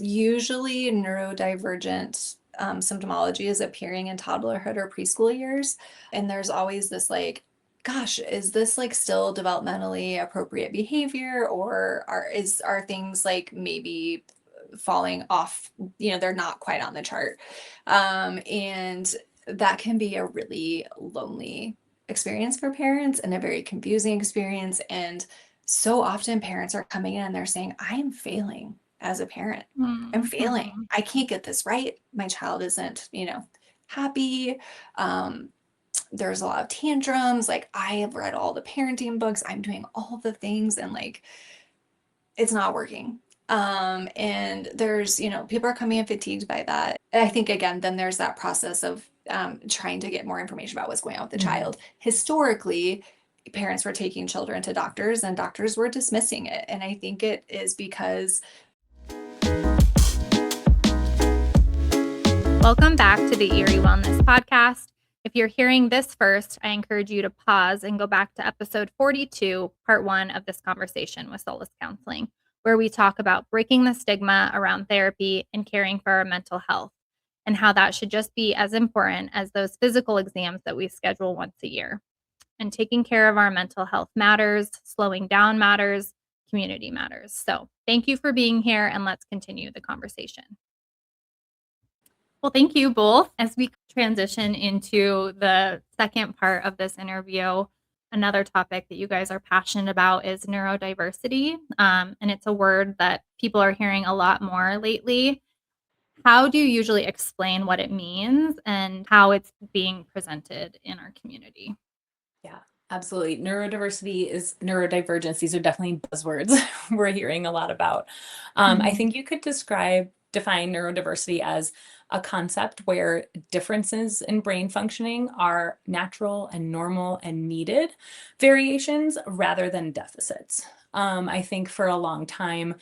Usually neurodivergent symptomology is appearing in toddlerhood or preschool years. And there's always this like, gosh, is this like still developmentally appropriate behavior, or are things like maybe falling off, they're not quite on the chart. And that can be a really lonely experience for parents and a very confusing experience. And so often parents are coming in and they're saying, I am failing as a parent. I'm failing. Mm-hmm. I can't get this right. My child isn't, happy. There's a lot of tantrums. Like, I have read all the parenting books. I'm doing all the things, and like, it's not working. And there's, people are coming in fatigued by that. And I think, again, then there's that process of trying to get more information about what's going on with the child. Historically, parents were taking children to doctors and doctors were dismissing it. And I think it is because. Welcome back to the Erie Wellness Podcast. If you're hearing this first, I encourage you to pause and go back to episode 42, part 1 of this conversation with Solace Counseling, where we talk about breaking the stigma around therapy and caring for our mental health, and how that should just be as important as those physical exams that we schedule once a year. And taking care of our mental health matters, slowing down matters, community matters. So thank you for being here, and let's continue the conversation. Well, thank you both. As we transition into the second part of this interview, another topic that you guys are passionate about is neurodiversity. And it's a word that people are hearing a lot more lately. How do you usually explain what it means and how it's being presented in our community? Yeah, absolutely. Neurodiversity is neurodivergence. These are definitely buzzwords we're hearing a lot about. I think you could define neurodiversity as a concept where differences in brain functioning are natural and normal and needed variations rather than deficits. I think for a long time,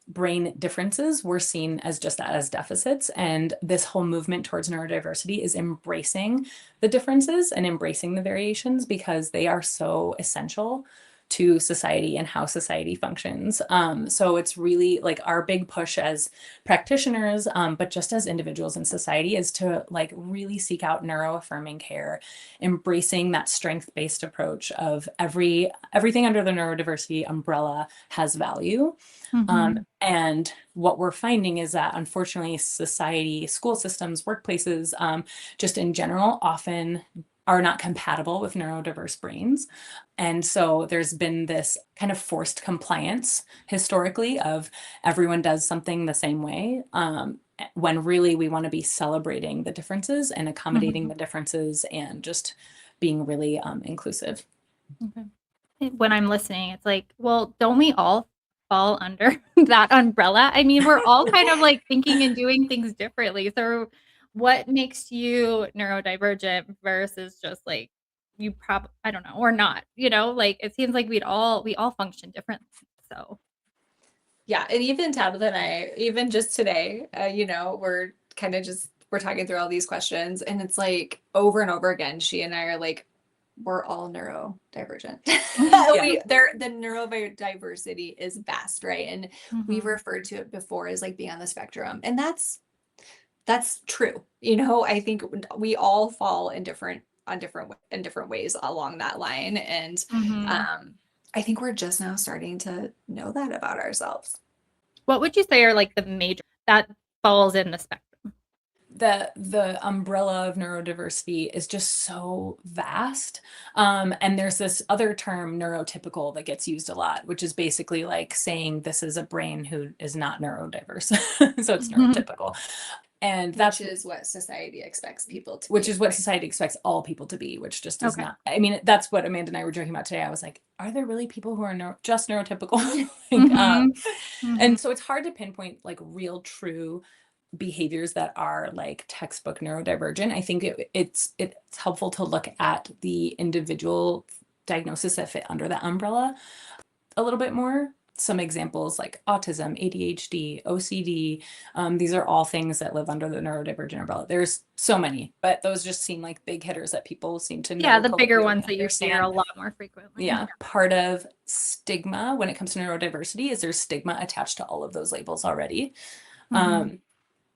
brain differences were seen as just as deficits. And this whole movement towards neurodiversity is embracing the differences and embracing the variations because they are so essential to society and how society functions. So it's really like our big push as practitioners, but just as individuals in society, is to like really seek out neuroaffirming care, embracing that strength-based approach of everything under the neurodiversity umbrella has value. And what we're finding is that unfortunately society, school systems, workplaces, just in general, often are not compatible with neurodiverse brains. And so there's been this kind of forced compliance historically of everyone does something the same way, when really we want to be celebrating the differences and accommodating the differences and just being really inclusive. When I'm listening, it's like, well, don't we all fall under that umbrella? I mean, we're all kind of like thinking and doing things differently. So what makes you neurodivergent versus just like you probably, I don't know, or not, like it seems like we all function differently. So Yeah, and even Tabitha and I, even just today, we're kind of we're talking through all these questions, and it's like over and over again, she and I are like, we're all neurodivergent. The neurodiversity is vast, right? And we've referred to it before as like being on the spectrum, and that's true. I think we all fall in different ways along that line, and I think we're just now starting to know that about ourselves. What would you say are like the major that falls in the spectrum? The umbrella of neurodiversity is just so vast. And there's this other term, neurotypical, that gets used a lot, which is basically like saying this is a brain who is not neurodiverse. So it's neurotypical. And which is what society expects people to which be, is what society expects all people to be, which just is not. I mean, that's what Amanda and I were joking about today. I was like, are there really people who are just neurotypical? And so it's hard to pinpoint like real true behaviors that are like textbook neurodivergent. I think it's helpful to look at the individual diagnosis that fit under that umbrella a little bit more. Some examples like autism, ADHD, OCD. These are all things that live under the neurodivergent umbrella. There's so many, but those just seem like big hitters that people seem to know. Yeah, the bigger ones that you hear a lot more frequently. Yeah. Part of stigma when it comes to neurodiversity is there's stigma attached to all of those labels already.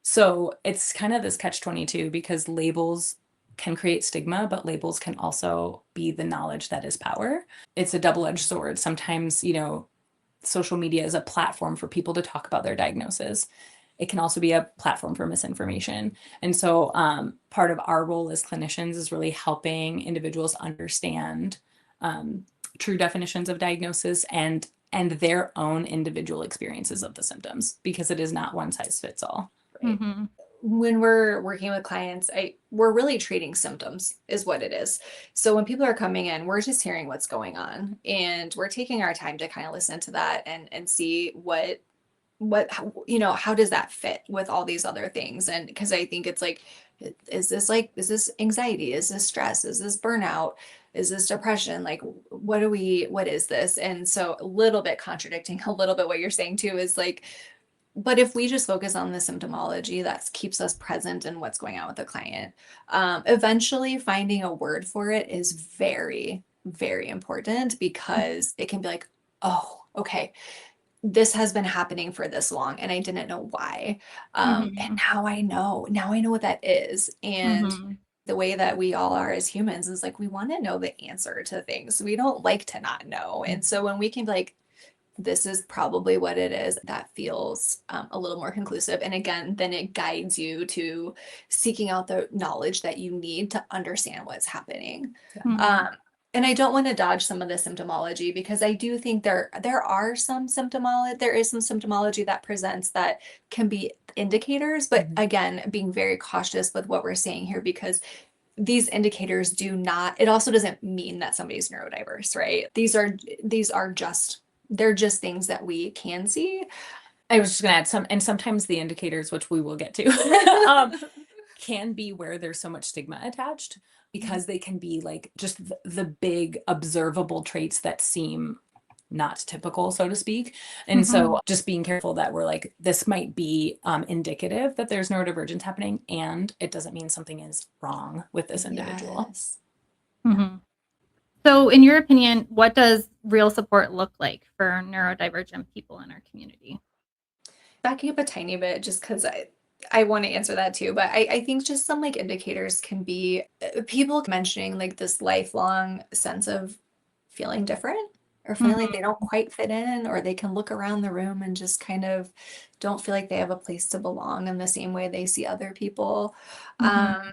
So it's kind of this catch-22 because labels can create stigma, but labels can also be the knowledge that is power. It's a double-edged sword. Sometimes, social media is a platform for people to talk about their diagnosis. It can also be a platform for misinformation. And so part of our role as clinicians is really helping individuals understand true definitions of diagnosis and their own individual experiences of the symptoms, because it is not one size fits all. Right. When we're working with clients, we're really treating symptoms is what it is. So when people are coming in, we're just hearing what's going on, and we're taking our time to kind of listen to that and see how does that fit with all these other things? And because I think it's like, is this anxiety? Is this stress? Is this burnout? Is this depression? Like, what is this? And so a little bit contradicting a little bit what you're saying too is like, but if we just focus on the symptomology, that keeps us present in what's going on with the client. Eventually finding a word for it is very, very important, because it can be like, oh, okay, this has been happening for this long and I didn't know why. And now I know what that is. And the way that we all are as humans is like, we want to know the answer to things. We don't like to not know. And so when we can be like, this is probably what it is, that feels a little more conclusive. And again, then it guides you to seeking out the knowledge that you need to understand what's happening. And I don't want to dodge some of the symptomology, because I do think there is some symptomology that presents that can be indicators, but again, being very cautious with what we're saying here, because these indicators it also doesn't mean that somebody's neurodiverse, right? They're just things that we can see. I was just going to add sometimes the indicators, which we will get to, can be where there's so much stigma attached, because they can be like just the big observable traits that seem not typical, so to speak. And so just being careful that we're like, this might be indicative that there's neurodivergence happening, and it doesn't mean something is wrong with this individual. Yes. So in your opinion, what does real support look like for neurodivergent people in our community? Backing up a tiny bit, just because I want to answer that too, but I think just some like indicators can be people mentioning like this lifelong sense of feeling different, or feeling like they don't quite fit in, or they can look around the room and just kind of don't feel like they have a place to belong in the same way they see other people. I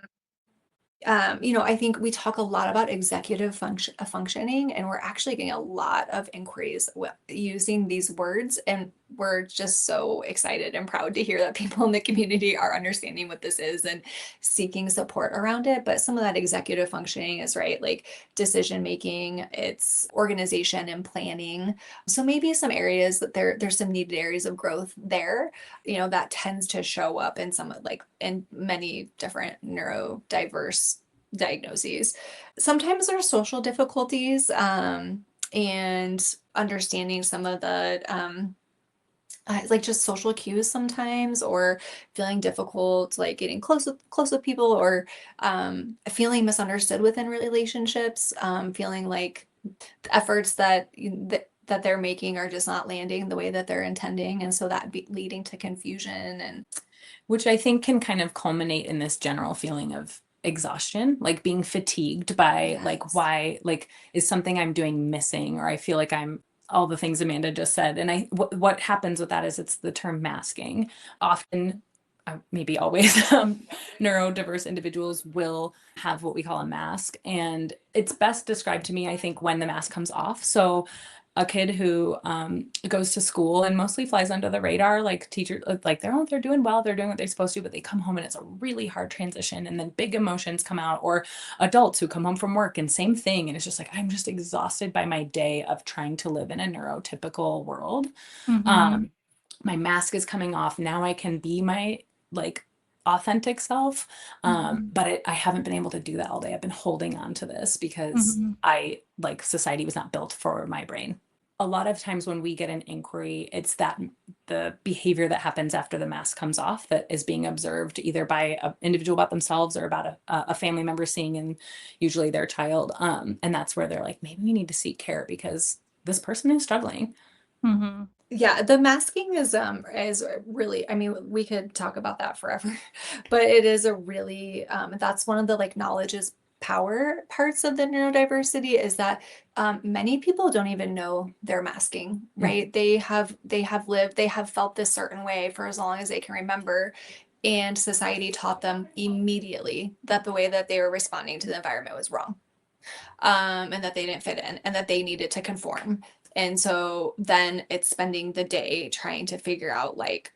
think we talk a lot about executive functioning, and we're actually getting a lot of inquiries using these words, and we're just so excited and proud to hear that people in the community are understanding what this is and seeking support around it. But some of that executive functioning is right, like decision making, it's organization and planning. So maybe some areas that there's some needed areas of growth there, that tends to show up in in many different neurodiverse diagnoses. Sometimes there's social difficulties, and understanding some of the like just social cues sometimes, or feeling difficult, like getting close with people, or feeling misunderstood within relationships, feeling like the efforts that they're making are just not landing the way that they're intending, and so that leading to confusion, and which I think can kind of culminate in this general feeling of exhaustion, like being fatigued by like, why, like, is something I'm doing missing, or I feel like I'm all the things Amanda just said. And what happens with that is it's the term masking. Often, maybe always, neurodiverse individuals will have what we call a mask. And it's best described to me, I think, when the mask comes off. So a kid who goes to school and mostly flies under the radar, like teachers, like they're doing well, they're doing what they're supposed to, but they come home and it's a really hard transition, and then big emotions come out. Or adults who come home from work and same thing, and it's just like, I'm just exhausted by my day of trying to live in a neurotypical world. My mask is coming off. Now I can be my like authentic self, but I haven't been able to do that all day. I've been holding on to this because society was not built for my brain. A lot of times when we get an inquiry, it's that the behavior that happens after the mask comes off that is being observed either by an individual about themselves or about a family member seeing in usually their child. And that's where they're like, maybe we need to seek care because this person is struggling. Yeah, the masking is really, I mean, we could talk about that forever, but it is a really that's one of the like knowledge is power parts of the neurodiversity is that many people don't even know they're masking, Mm. right? They have felt this certain way for as long as they can remember. And society taught them immediately that the way that they were responding to the environment was wrong, and that they didn't fit in and that they needed to conform. And so then it's spending the day trying to figure out like,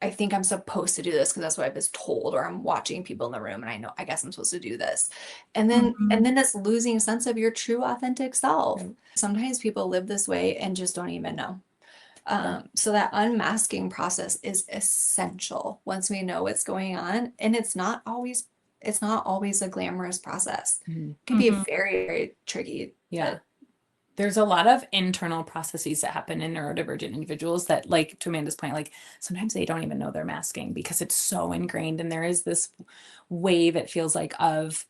I think I'm supposed to do this because that's what I was told, or I'm watching people in the room and I know I guess I'm supposed to do this. And then it's losing sense of your true authentic self. Right. Sometimes people live this way and just don't even know. Yeah. So that unmasking process is essential once we know what's going on. And it's not always a glamorous process. Mhm. It can be very, very tricky. Yeah. There's a lot of internal processes that happen in neurodivergent individuals that, like, to Amanda's point, like sometimes they don't even know they're masking because it's so ingrained. And there is this wave, it feels like, of,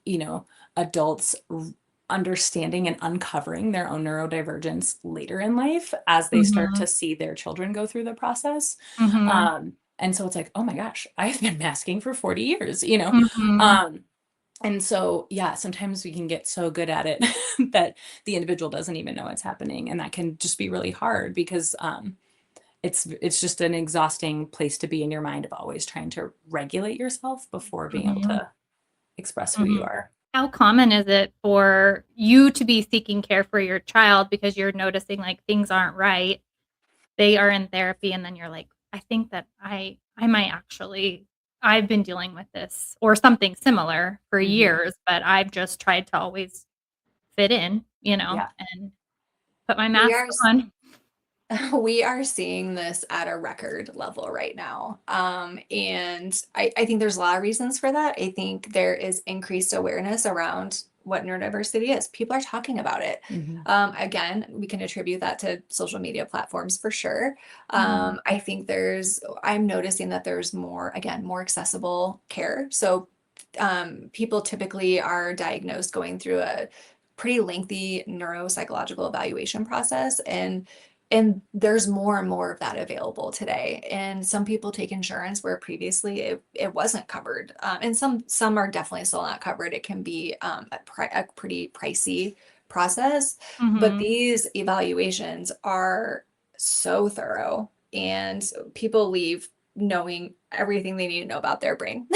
adults understanding and uncovering their own neurodivergence later in life as they start to see their children go through the process. And so it's like, oh my gosh, I've been masking for 40 years, and so, yeah, sometimes we can get so good at it that the individual doesn't even know what's happening. And that can just be really hard because it's just an exhausting place to be in your mind of always trying to regulate yourself before being able to express who you are. How common is it for you to be seeking care for your child because you're noticing like things aren't right? They are in therapy and then you're like, I think that I might actually I've been dealing with this or something similar for years, but I've just tried to always fit in, Yeah. and put my We mask are on. we are seeing this at a record level right now. And I think there's a lot of reasons for that. I think there is increased awareness around what neurodiversity is. People are talking about it. Again, we can attribute that to social media platforms for sure. I think I'm noticing that there's more, again, more accessible care. So people typically are diagnosed going through a pretty lengthy neuropsychological evaluation process, and there's more and more of that available today. And some people take insurance where previously it wasn't covered, and some are definitely still not covered. It can be a pretty pricey process, but these evaluations are so thorough, and people leave knowing everything they need to know about their brain.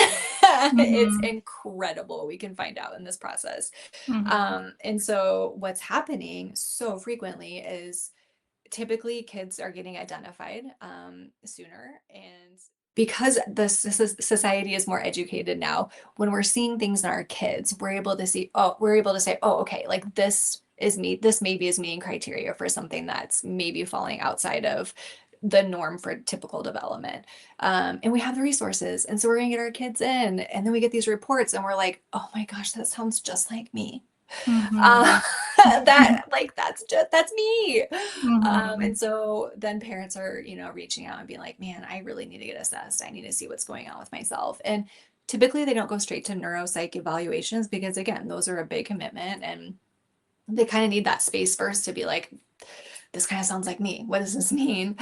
It's incredible what we can find out in this process. And so what's happening so frequently is typically kids are getting identified sooner, and because the society is more educated now, when we're seeing things in our kids, we're able to say, oh, okay, like this maybe is meeting criteria for something that's maybe falling outside of the norm for typical development. And we have the resources, and so we're gonna get our kids in, and then we get these reports and we're like, oh my gosh, that sounds just like me. That's me. And so then parents are, reaching out and being like, man, I really need to get assessed. I need to see what's going on with myself. And typically they don't go straight to neuropsych evaluations because, again, those are a big commitment, and they kind of need that space first to be like, this kind of sounds like me. What does this mean?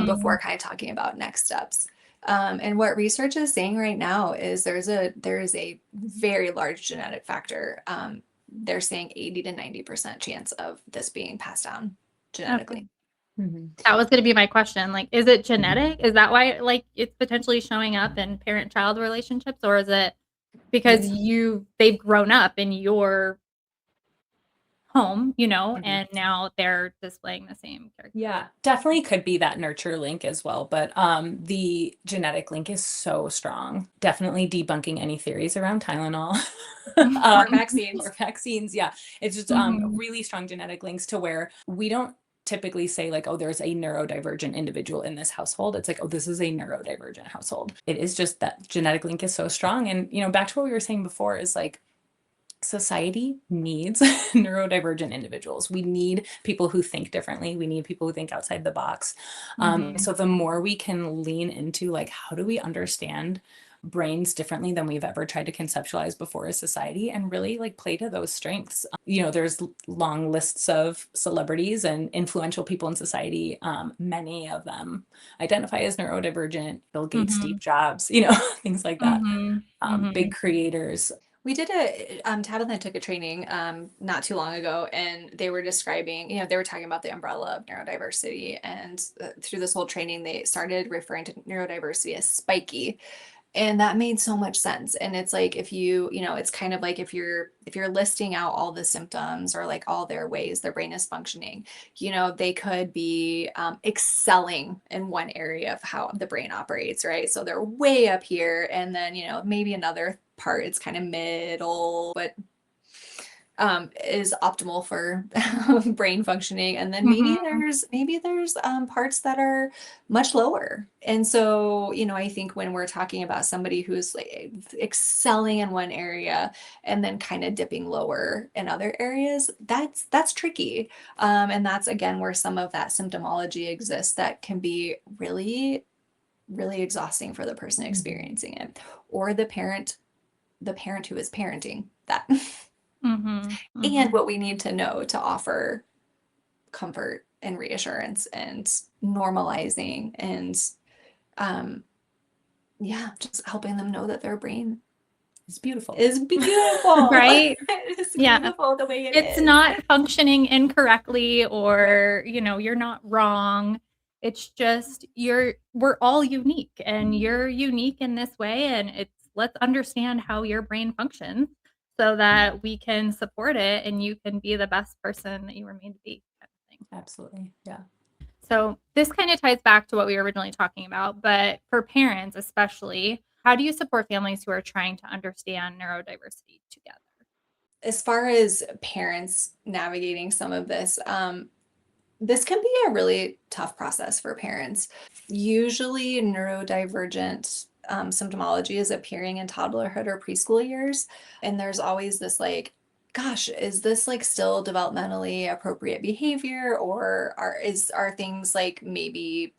Before kind of talking about next steps. And what research is saying right now is there is a very large genetic factor. They're saying 80 to 90% chance of this being passed down genetically. That was going to be my question. Like, is it genetic? Is that why like it's potentially showing up in parent-child relationships, or is it because they've grown up in your home, and now they're displaying the same character? Yeah, definitely could be that nurture link as well, but the genetic link is so strong. Definitely debunking any theories around Tylenol Or vaccines. or vaccines. Yeah, it's just really strong genetic links to where we don't typically say like, oh, there's a neurodivergent individual in this household. It's like, oh, this is a neurodivergent household. It is just that genetic link is so strong. And back to what we were saying before is like, society needs neurodivergent individuals. We need people who think differently. We need people who think outside the box. So the more we can lean into like, how do we understand brains differently than we've ever tried to conceptualize before as society, and really like play to those strengths. There's long lists of celebrities and influential people in society. Many of them identify as neurodivergent. Bill Gates, Steve Jobs, things like that. Big creators. We did Tabitha took a training not too long ago, and they were describing, they were talking about the umbrella of neurodiversity. And through this whole training, they started referring to neurodiversity as spiky. And that made so much sense. And it's like, if it's kind of like if you're listing out all the symptoms or like all their ways their brain is functioning, they could be excelling in one area of how the brain operates, right? So they're way up here, and then, maybe another part it's kind of middle, but is optimal for brain functioning. And then maybe there's parts that are much lower. And so, I think when we're talking about somebody who's like excelling in one area and then kind of dipping lower in other areas, that's tricky. And that's again where some of that symptomology exists that can be really, really exhausting for the person experiencing it, or the parent who is parenting that. And what we need to know to offer comfort and reassurance and normalizing and just helping them know that their brain is beautiful. Right? It's beautiful the way it's not functioning incorrectly, or you're not wrong. It's just we're all unique, and you're unique in this way, and let's understand how your brain functions so that we can support it and you can be the best person that you were made to be, kind of thing. Absolutely. Yeah. So this kind of ties back to what we were originally talking about, but for parents especially, how do you support families who are trying to understand neurodiversity together? As far as parents navigating some of this, this can be a really tough process for parents. Usually neurodivergent symptomology is appearing in toddlerhood or preschool years. And there's always this like, gosh, is this like still developmentally appropriate behavior, or are things like maybe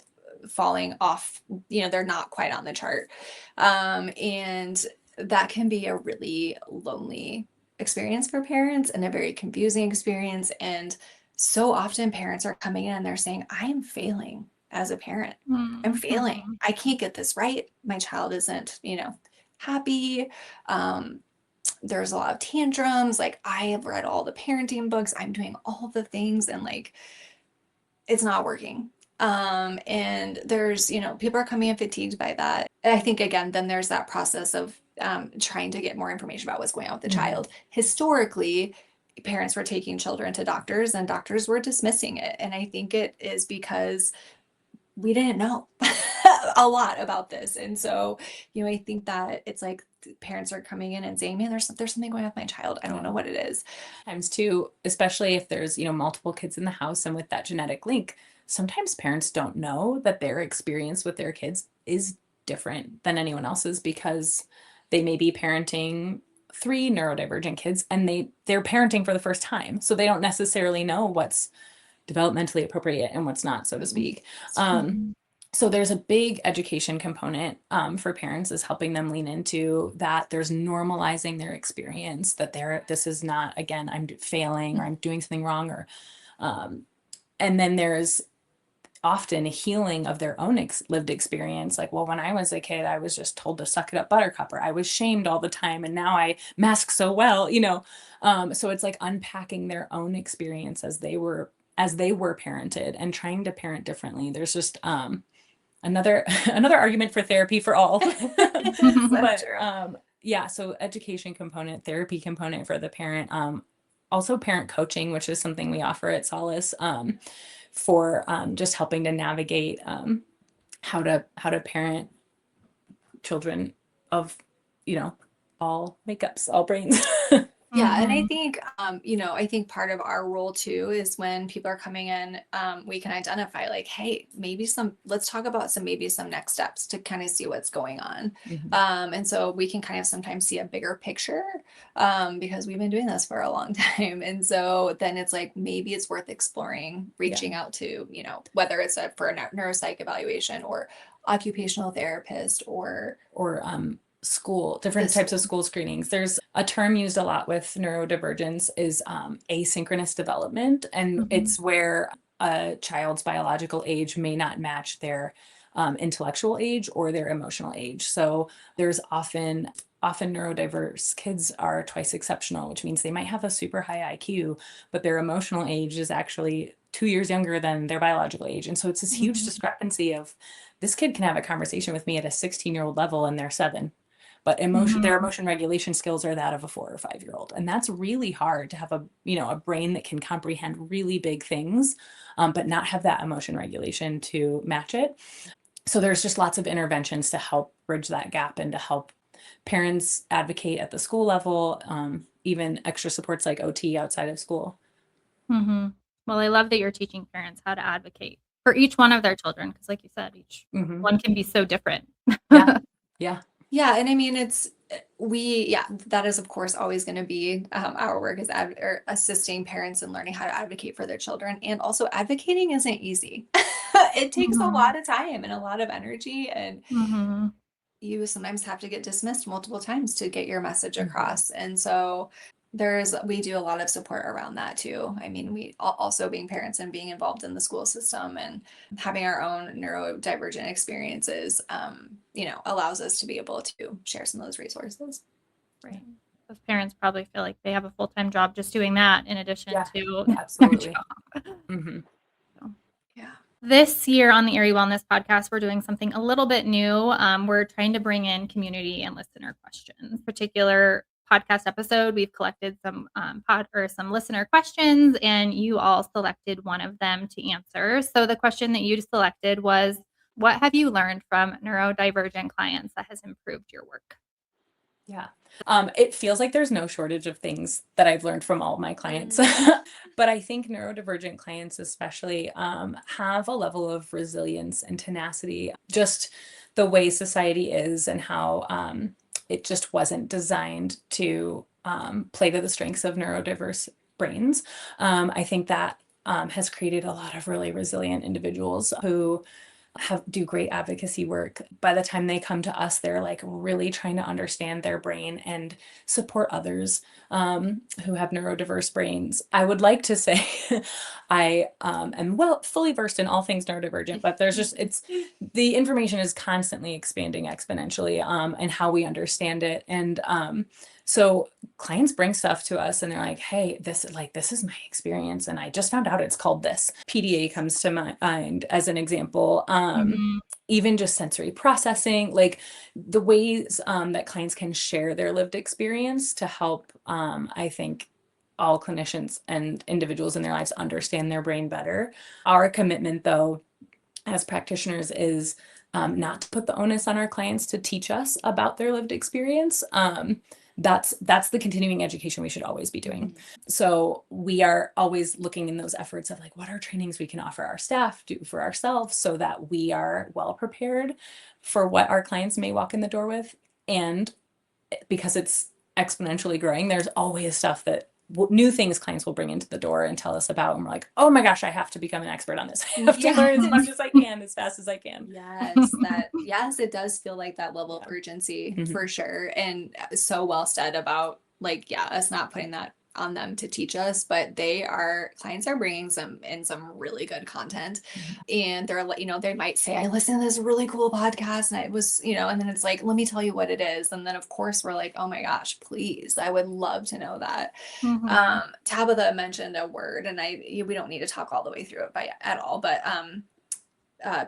falling off, they're not quite on the chart. And that can be a really lonely experience for parents and a very confusing experience. And so often parents are coming in and they're saying, I am failing as a parent. I'm failing. I can't get this right. My child isn't, happy. There's a lot of tantrums. Like, I have read all the parenting books. I'm doing all the things, and like, it's not working. And there's, people are coming in fatigued by that. And I think, again, then there's that process of trying to get more information about what's going on with the child. Historically, parents were taking children to doctors and doctors were dismissing it. And I think it is because we didn't know a lot about this. And so, I think that it's like parents are coming in and saying, man, there's something going on with my child. I don't know what it is. Times too, especially if there's, multiple kids in the house and with that genetic link, sometimes parents don't know that their experience with their kids is different than anyone else's, because they may be parenting 3 neurodivergent kids and they're parenting for the first time. So they don't necessarily know what's developmentally appropriate and what's not, so to speak. So there's a big education component for parents, is helping them lean into that. There's normalizing their experience, that this is not, again, I'm failing or I'm doing something wrong, or and then there's often a healing of their own lived experience. Like, well, when I was a kid, I was just told to suck it up, buttercup, or I was shamed all the time, and now I mask so well, so it's like unpacking their own experience as they were parented and trying to parent differently. There's just another argument for therapy for all. But so education component, therapy component for the parent, also parent coaching, which is something we offer at Solace, for just helping to navigate how to parent children of all makeups, all brains. Yeah, and I Mhm. think, I think part of our role too is when people are coming in, we can identify like, hey, let's talk about maybe some next steps to kind of see what's going on. Mhm. And so we can kind of sometimes see a bigger picture, because we've been doing this for a long time. And so then it's like, maybe it's worth exploring, reaching out to, whether it's for a neuropsych evaluation or occupational therapist or Or different types of school screenings. There's a term used a lot with neurodivergence is asynchronous development, and Mhm. it's where a child's biological age may not match their intellectual age or their emotional age. So there's often neurodiverse kids are twice exceptional, which means they might have a super high IQ, but their emotional age is actually 2 years younger than their biological age. And so it's this huge Mhm. discrepancy of this kid can have a conversation with me at a 16-year-old level and they're 7, but their Mhm. emotion regulation skills are that of a 4 or 5-year-old. And that's really hard to have a brain that can comprehend really big things, but not have that emotion regulation to match it. So there's just lots of interventions to help bridge that gap and to help parents advocate at the school level, even extra supports like OT outside of school. Mhm. Well, I love that you're teaching parents how to advocate for each one of their children because, like you said, each Hmm. one can be so different. Yeah. Yeah. Yeah, and I mean, that is of course always going to be our work is or assisting parents in learning how to advocate for their children, and also advocating isn't easy. It takes a Mhm. lot of time and a lot of energy, and Mhm. you sometimes have to get dismissed multiple times to get your message Mhm. across. And so we do a lot of support around that too. I mean, also being parents and being involved in the school system and having our own neurodivergent experiences, allows us to be able to share some of those resources. Right. Those parents probably feel like they have a full-time job just doing that in addition Yeah, to their absolutely. job. Hmm. So Yeah. this year on the Erie Wellness Podcast, we're doing something a little bit new. We're trying to bring in community and listener questions. Particular podcast episode, we've collected some some listener questions, and you all selected one of them to answer. So the question that you selected was, "What have you learned from neurodivergent clients that has improved your work?" Yeah. It feels like there's no shortage of things that I've learned from all of my clients. Mm. But I think neurodivergent clients, especially, have a level of resilience and tenacity. Just the way society is and how it just wasn't designed to play to the strengths of neurodiverse brains. I think that has created a lot of really resilient individuals who do great advocacy work. By the time they come to us, they're like really trying to understand their brain and support others who have neurodiverse brains. I would like to say I am fully versed in all things neurodivergent, but the information is constantly expanding exponentially, and how we understand it. And so clients bring stuff to us and they're like, hey, this is my experience. And I just found out it's called this. PDA comes to my mind as an example. Mhm. Even just sensory processing, like the ways that clients can share their lived experience to help, I think, all clinicians and individuals in their lives understand their brain better. Our commitment, though, as practitioners is not to put the onus on our clients to teach us about their lived experience. That's the continuing education we should always be doing. Mhm. So we are always looking in those efforts of like, what are trainings we can offer our staff, do for ourselves, so that we are well prepared for what our clients may walk in the door with. And because it's exponentially growing, there's always stuff that new things clients will bring into the door and tell us about. And we're like, oh my gosh, I have to become an expert on this. I have to learn as much Yes. as I can, as fast as I can. Yes, it does feel like that level of Yeah. urgency Mhm. for sure. And so well said about like, yeah, us not putting that on them to teach us, but clients are bringing some really good content. Mhm. And they're like, they might say, I listened to this really cool podcast and it was, and then it's like, let me tell you what it is. And then of course we're like, oh my gosh, please, I would love to know that. Mhm. Tabitha mentioned a word, and we don't need to talk all the way through it at all, but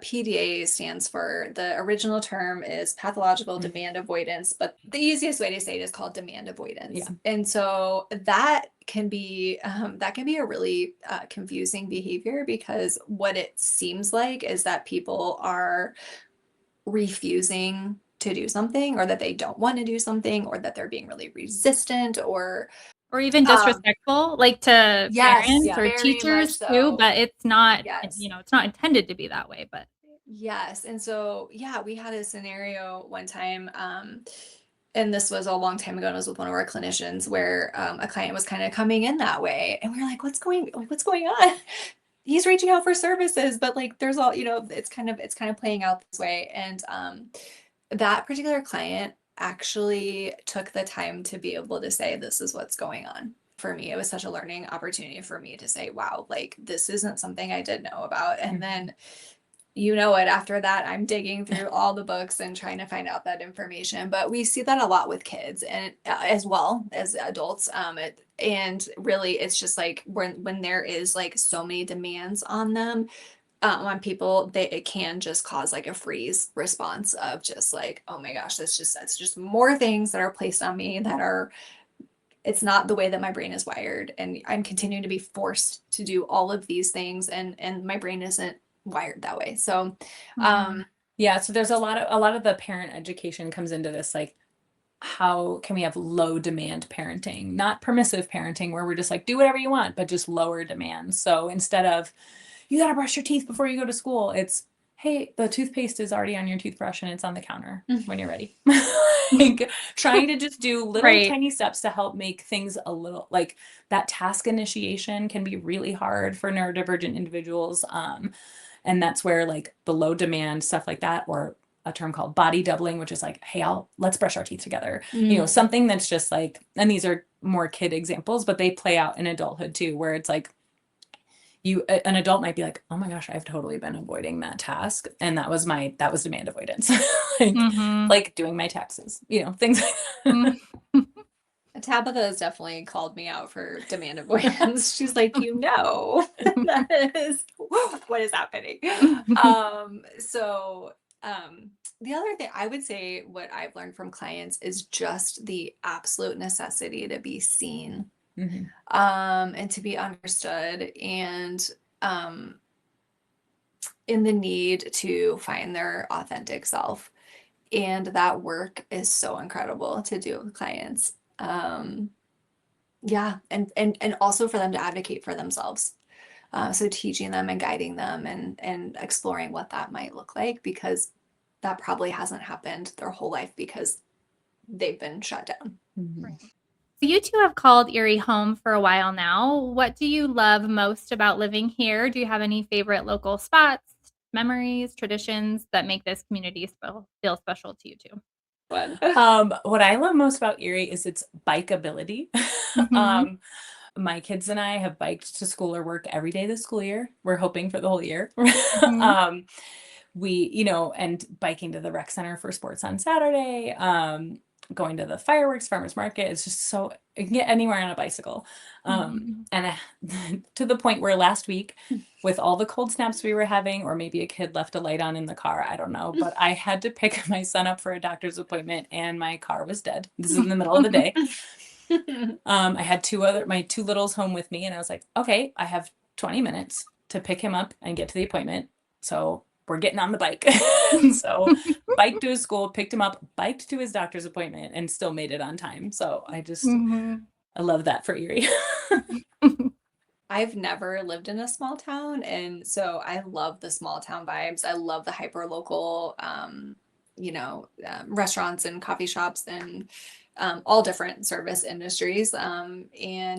PDA stands for, the original term is pathological Mhm. demand avoidance, but the easiest way to say it is called demand avoidance. Yeah. And so that can be a really confusing behavior, because what it seems like is that people are refusing to do something, or that they don't want to do something, or that they're being really resistant, or Or even Um, disrespectful, like to yes, parents or very much teachers too, so. but it's not, Yes. it's not intended to be that way, but Yes. And so, yeah, we had a scenario one time, and this was a long time ago, and it was with one of our clinicians where a client was kind of coming in that way. And we were like, what's going on? He's reaching out for services, but like there's all, it's kind of playing out this way. And that particular client actually took the time to be able to say, this is what's going on. For me, it was such a learning opportunity for me to say, wow, like this isn't something I did know about. And then after that, I'm digging through all the books and trying to find out that information. But we see that a lot with kids and as well as adults. And really, it's just like when there is like so many demands on them, on people, it can just cause like a freeze response of just like, oh my gosh, that's just more things that are placed on me that are, it's not the way that my brain is wired, and I'm continuing to be forced to do all of these things, and my brain isn't wired that way. So Yeah, so there's a lot of the parent education comes into this, like how can we have low demand parenting, not permissive parenting where we're just like do whatever you want, but just lower demand. So instead of you got to brush your teeth before you go to school, it's hey, the toothpaste is already on your toothbrush and it's on the counter when you're ready. Like trying to just do little Right. tiny steps to help make things a little like that task initiation can be really hard for neurodivergent individuals. And that's where like the low demand stuff like that, or a term called body doubling, which is like, hey, let's brush our teeth together. Something that's just like, and these are more kid examples, but they play out in adulthood too, where it's like an adult might be like, oh my gosh, I've totally been avoiding that task. And that was demand avoidance. Like doing my taxes, things like that. Tabitha has definitely called me out for demand avoidance. She's like, that is what is happening. So the other thing I would say, what I've learned from clients is just the absolute necessity to be seen, and to be understood, and in the need to find their authentic self. And that work is so incredible to do with clients. Yeah, and also for them to advocate for themselves. So teaching them and guiding them and exploring what that might look like, because that probably hasn't happened their whole life because they've been shut down. Right. So you two have called Erie home for a while now. What do you love most about living here? Do you have any favorite local spots, memories, traditions that make this community feel special to you too? What I love most about Erie is its bikeability. Mhm. My kids and I have biked to school or work every day this school year. We're hoping for the whole year. Mhm. And biking to the rec center for sports on Saturday, going to the fireworks farmers market. It's just so you can get anywhere on a bicycle. Mhm. And to the point where last week, with all the cold snaps we were having, or maybe a kid left a light on in the car, I don't know, but I had to pick my son up for a doctor's appointment and my car was dead. This is in the middle of the day. I had my two littles home with me, and I was like, okay, I have 20 minutes to pick him up and get to the appointment. So we're getting on the bike. So biked to his school, picked him up, biked to his doctor's appointment, and still made it on time. So Mhm. I love that for Erie. I've never lived in a small town, and so I love the small town vibes. I love the hyper local, restaurants and coffee shops and all different service industries, and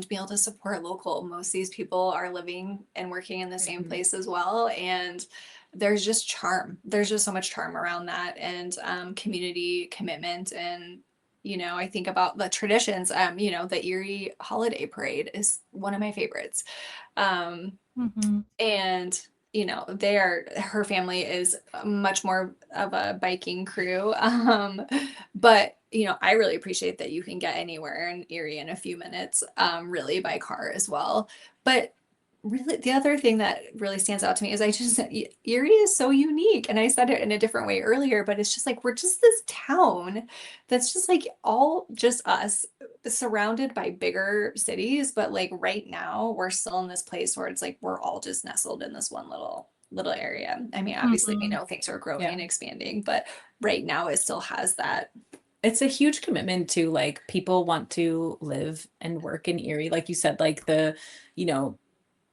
be able to support local. Most of these people are living and working in the same place as well, and there's just charm. There's just so much charm around that, and community commitment. And I think about the traditions. The Erie Holiday Parade is one of my favorites. Mhm. And her family is much more of a biking crew. But I really appreciate that you can get anywhere in Erie in a few minutes, really by car as well. But really, the other thing that really stands out to me is Erie is so unique. And I said it in a different way earlier, but it's just like we're just this town that's just like all just us, surrounded by bigger cities. But like right now, we're still in this place where it's like we're all just nestled in this one little area. I mean, obviously, we Mhm. know things are growing Yeah. and expanding, but right now it still has that it's a huge commitment to like people want to live and work in Erie. Like you said, like the, you know,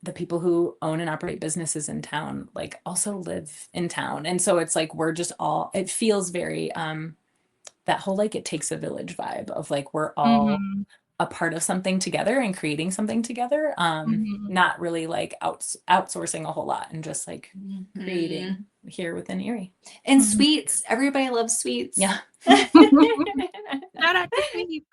the people who own and operate businesses in town, like also live in town. And so it's like, we're just all, it feels very, that whole, like it takes a village vibe of like, we're all Mhm. a part of something together and creating something together. Mhm. Not really like outsourcing a whole lot and just like Mhm. creating here within Erie. And Mhm. sweets. Everybody loves sweets. Yeah. Shout out to Steve.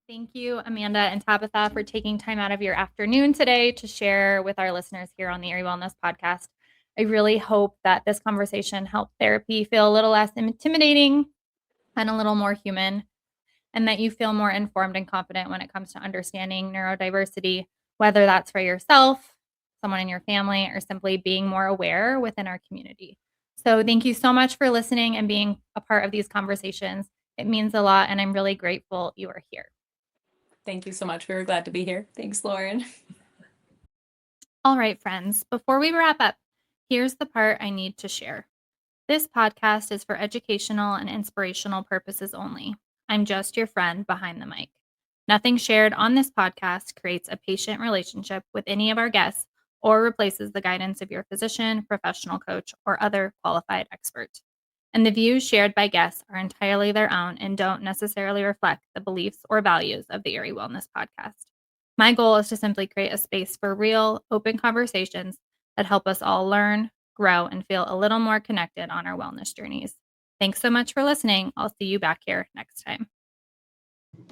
Thank you, Amanda and Tabitha, for taking time out of your afternoon today to share with our listeners here on the Erie Wellness Podcast. I really hope that this conversation helped therapy feel a little less intimidating and a little more human, and that you feel more informed and confident when it comes to understanding neurodiversity, whether that's for yourself, someone in your family, or simply being more aware within our community. So thank you so much for listening and being a part of these conversations. It means a lot, and I'm really grateful you are here. Thank you so much. We were glad to be here. Thanks, Lauren. All right, friends, before we wrap up, here's the part I need to share. This podcast is for educational and inspirational purposes only. I'm just your friend behind the mic. Nothing shared on this podcast creates a patient relationship with any of our guests or replaces the guidance of your physician, professional coach, or other qualified expert. And the views shared by guests are entirely their own and don't necessarily reflect the beliefs or values of the Erie Wellness Podcast. My goal is to simply create a space for real, open conversations that help us all learn, grow, and feel a little more connected on our wellness journeys. Thanks so much for listening. I'll see you back here next time.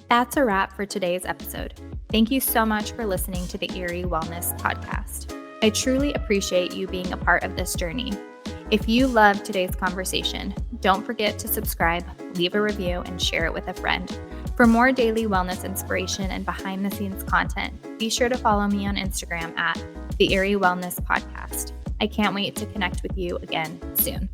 That's a wrap for today's episode. Thank you so much for listening to the Erie Wellness Podcast. I truly appreciate you being a part of this journey. If you loved today's conversation, don't forget to subscribe, leave a review, and share it with a friend. For more daily wellness inspiration and behind-the-scenes content, be sure to follow me on Instagram at the Erie Wellness Podcast. I can't wait to connect with you again soon.